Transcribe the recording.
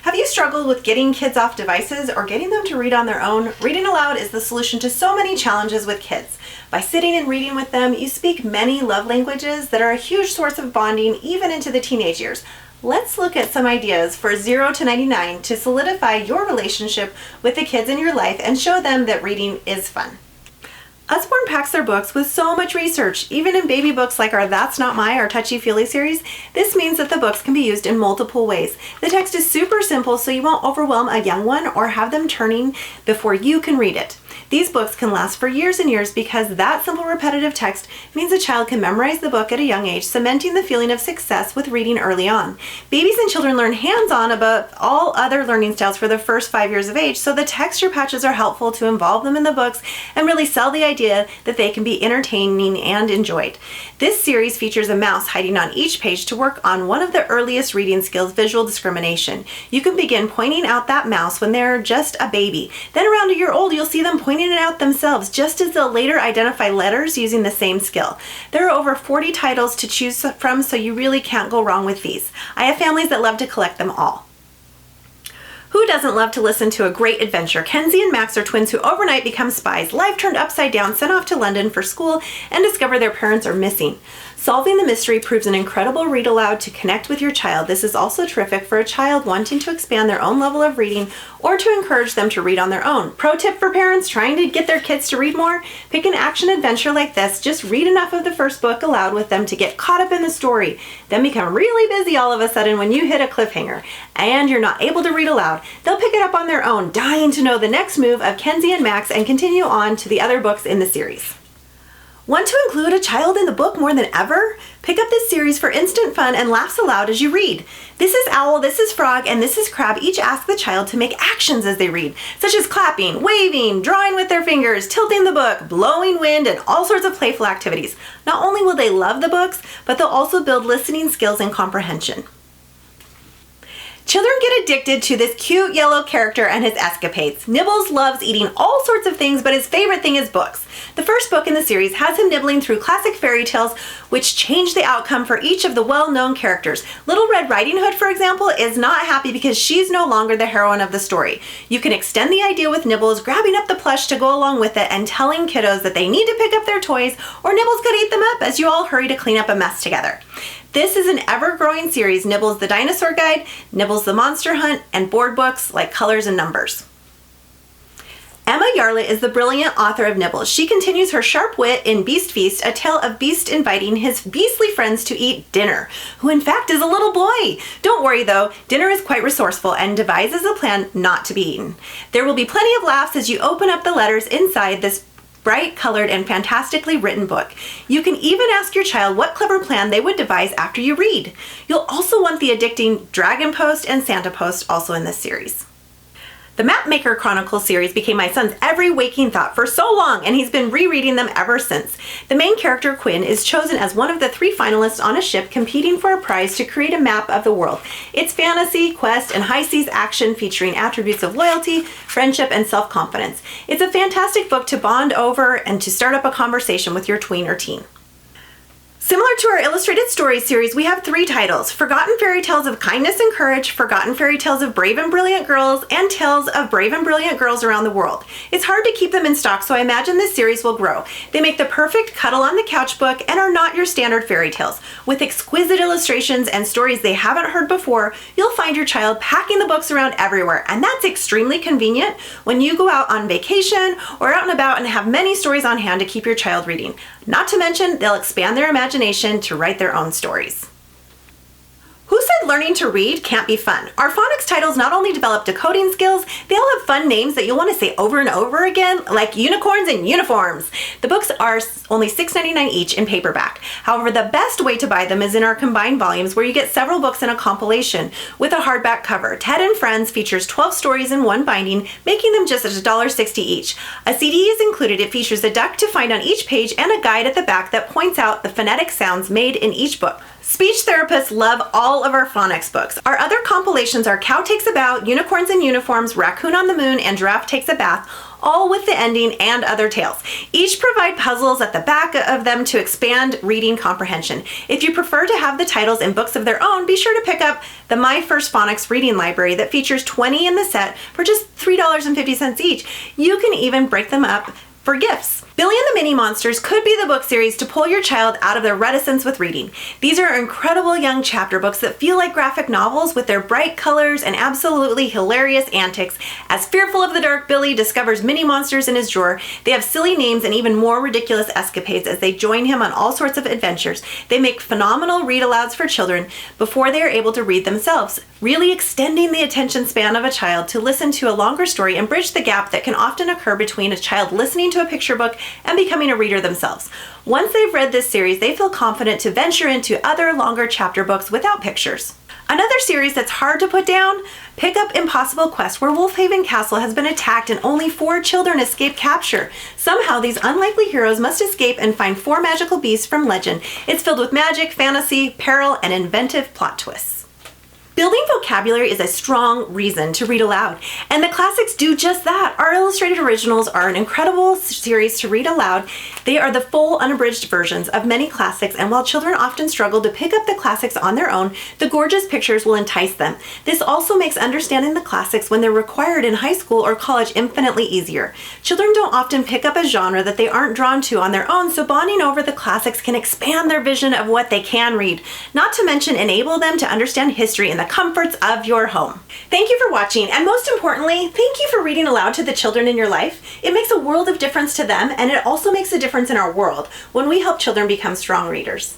Have you struggled with getting kids off devices or getting them to read on their own? Reading aloud is the solution to so many challenges with kids. By sitting and reading with them, you speak many love languages that are a huge source of bonding even into the teenage years. Let's look at some ideas for 0 to 99 to solidify your relationship with the kids in your life and show them that reading is fun. Usborne packs their books with so much research. Even in baby books like our That's Not My, our touchy-feely series, this means that the books can be used in multiple ways. The text is super simple so you won't overwhelm a young one or have them turning before you can read it. These books can last for years and years because that simple repetitive text means a child can memorize the book at a young age, cementing the feeling of success with reading early on. Babies and children learn hands-on above all other learning styles for the first 5 years of age, so the texture patches are helpful to involve them in the books and really sell the idea that they can be entertaining and enjoyed. This series features a mouse hiding on each page to work on one of the earliest reading skills, visual discrimination. You can begin pointing out that mouse when they're just a baby. Then around a year old, you'll see them pointing it out themselves, just as they'll later identify letters using the same skill. There are over 40 titles to choose from, so you really can't go wrong with these. I have families that love to collect them all. Who doesn't love to listen to a great adventure? Kensy and Max are twins who overnight become spies, life turned upside down, sent off to London for school, and discover their parents are missing. Solving the mystery proves an incredible read aloud to connect with your child. This is also terrific for a child wanting to expand their own level of reading or to encourage them to read on their own. Pro tip for parents trying to get their kids to read more: pick an action adventure like this. Just read enough of the first book aloud with them to get caught up in the story, then become really busy all of a sudden when you hit a cliffhanger and you're not able to read aloud. They'll pick it up on their own, dying to know the next move of Kensy and Max and continue on to the other books in the series. Want to include a child in the book more than ever? Pick up this series for instant fun and laughs aloud as you read. This is Owl, this is Frog, and this is Crab each ask the child to make actions as they read, such as clapping, waving, drawing with their fingers, tilting the book, blowing wind, and all sorts of playful activities. Not only will they love the books, but they'll also build listening skills and comprehension. Children get addicted to this cute yellow character and his escapades. Nibbles loves eating all sorts of things, but his favorite thing is books. The first book in the series has him nibbling through classic fairy tales, which change the outcome for each of the well-known characters. Little Red Riding Hood, for example, is not happy because she's no longer the heroine of the story. You can extend the idea with Nibbles grabbing up the plush to go along with it and telling kiddos that they need to pick up their toys or Nibbles could eat them up as you all hurry to clean up a mess together. This is an ever-growing series: Nibbles the Dinosaur Guide, Nibbles the Monster Hunt, and board books like Colors and Numbers. Emma Yarlett is the brilliant author of Nibbles. She continues her sharp wit in Beast Feast, a tale of Beast inviting his beastly friends to eat dinner, who in fact is a little boy. Don't worry though, Dinner is quite resourceful and devises a plan not to be eaten. There will be plenty of laughs as you open up the letters inside this bright colored and fantastically written book. You can even ask your child what clever plan they would devise after you read. You'll also want the addicting Dragon Post and Santa Post also in this series. The Mapmaker Chronicles series became my son's every waking thought for so long, and he's been rereading them ever since. The main character, Quinn, is chosen as one of the 3 finalists on a ship competing for a prize to create a map of the world. It's fantasy, quest, and high seas action featuring attributes of loyalty, friendship, and self-confidence. It's a fantastic book to bond over and to start up a conversation with your tween or teen. Similar to our Illustrated Stories series, we have 3 titles: Forgotten Fairy Tales of Kindness and Courage, Forgotten Fairy Tales of Brave and Brilliant Girls, and Tales of Brave and Brilliant Girls Around the World. It's hard to keep them in stock, so I imagine this series will grow. They make the perfect cuddle on the couch book and are not your standard fairy tales. With exquisite illustrations and stories they haven't heard before, you'll find your child packing the books around everywhere, and that's extremely convenient when you go out on vacation or out and about and have many stories on hand to keep your child reading. Not to mention, they'll expand their imagination to write their own stories. Who said learning to read can't be fun? Our phonics titles not only develop decoding skills, they all have fun names that you'll want to say over and over again, like unicorns and uniforms. The books are only $6.99 each in paperback. However, the best way to buy them is in our combined volumes, where you get several books in a compilation with a hardback cover. Ted and Friends features 12 stories in one binding, making them just $1.60 each. A CD is included. It features a duck to find on each page and a guide at the back that points out the phonetic sounds made in each book. Speech therapists love all of our phonics books. Our other compilations are Cow Takes a Bow, Unicorns and Uniforms, Raccoon on the Moon, and Giraffe Takes a Bath. all with the ending and other tales. Each provide puzzles at the back of them to expand reading comprehension. If you prefer to have the titles in books of their own, be sure to pick up the My First Phonics reading library that features 20 in the set for just $3.50 each. You can even break them up for gifts. Billy and the Mini Monsters could be the book series to pull your child out of their reticence with reading. These are incredible young chapter books that feel like graphic novels with their bright colors and absolutely hilarious antics. As fearful of the dark Billy discovers mini monsters in his drawer, they have silly names and even more ridiculous escapades as they join him on all sorts of adventures. They make phenomenal read-alouds for children before they are able to read themselves, really extending the attention span of a child to listen to a longer story and bridge the gap that can often occur between a child listening to a picture book and becoming a reader themselves. Once they've read this series, they feel confident to venture into other longer chapter books without pictures. Another series that's hard to put down, pick up Impossible Quest, where Wolfhaven Castle has been attacked and only 4 children escape capture. Somehow these unlikely heroes must escape and find 4 magical beasts from legend. It's filled with magic, fantasy, peril, and inventive plot twists. Building vocabulary is a strong reason to read aloud, and the classics do just that. Our illustrated originals are an incredible series to read aloud. They are the full, unabridged versions of many classics, and while children often struggle to pick up the classics on their own, the gorgeous pictures will entice them. This also makes understanding the classics when they're required in high school or college infinitely easier. Children don't often pick up a genre that they aren't drawn to on their own, so bonding over the classics can expand their vision of what they can read, not to mention enable them to understand history in the comforts of your home. Thank you for watching, and most importantly, thank you for reading aloud to the children in your life. It makes a world of difference to them, and it also makes a difference in our world when we help children become strong readers.